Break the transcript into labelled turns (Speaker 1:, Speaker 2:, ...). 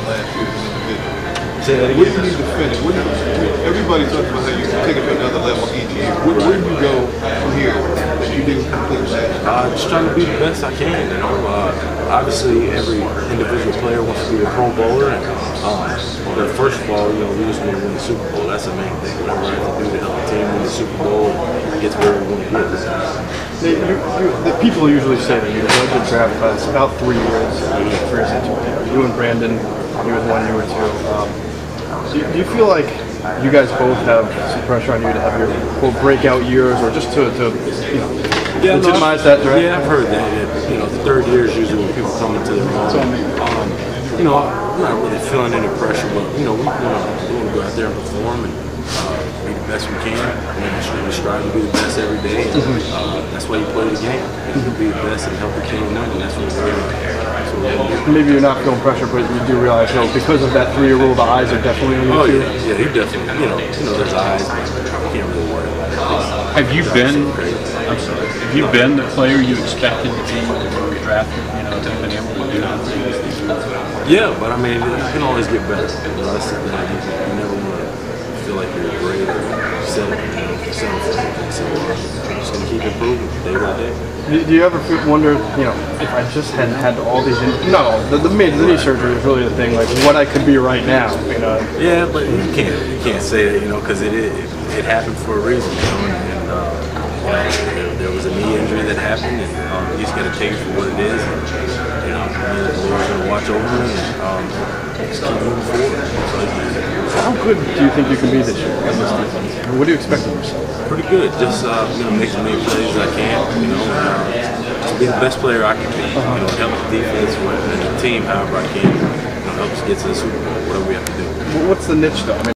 Speaker 1: last year as an individual.
Speaker 2: Say that
Speaker 1: Where do
Speaker 2: again.
Speaker 1: you need to finish? Everybody talks about how you take it to another level each year. Where do you go from here that you didn't complete last year?
Speaker 2: Just trying to be the best I can. You know, obviously every individual player wants to be a Pro Bowler, but first of all, you know, we just want to win the Super Bowl. That's the main thing. Whatever I have to do to help the team win the Super Bowl and get to where we want to get.
Speaker 3: The people usually say that you judge a draft class about 3 years into it. You and Brandon, you was 1, you were 2. Do you feel like you guys both have some pressure on you to have your quote breakout years, or just to you know, legitimize that draft?
Speaker 2: Yeah, I've heard that. You know, the third year is usually when people come into their own. You know, I'm not really feeling any pressure, but you know, we want to go out there and perform and be the best we can. We strive to be the best every day. That's why you play the game. You have to be the best and help the team win, and that's what we're doing.
Speaker 3: Maybe you're not feeling pressure, but you do realize, you know, because of that 3-year rule, the eyes are definitely on you.
Speaker 2: Oh
Speaker 3: too.
Speaker 2: yeah, he definitely. You know, there's eyes, but you can't really worry about it.
Speaker 4: Have you been the player you expected to be when you were drafted? You know, to have been able to do that.
Speaker 2: Yeah, but I mean, you can always get better. You know, that's the thing. You never want to feel like you're great or settle for something. So just gonna keep improving day by day.
Speaker 3: Do you ever wonder, you know, if I just hadn't had all these the knee surgery was really the thing, like what I could be right now, you know?
Speaker 2: Yeah, but you can't say that, you know, because it happened for a reason, you know, and you know, there was a knee injury that happened, and you just got to take it for what it is. And, you know, we're going to watch over him and just keep moving forward.
Speaker 3: How good do you think you can be this year as this defense? What do you expect of yourself?
Speaker 2: Pretty good. Just you know, make as many plays as I can. You know, just be the best player I can be. You know, help the defense and the team however I can. You know, help us get to the Super Bowl. Whatever we have to do.
Speaker 3: What's the niche though? I mean,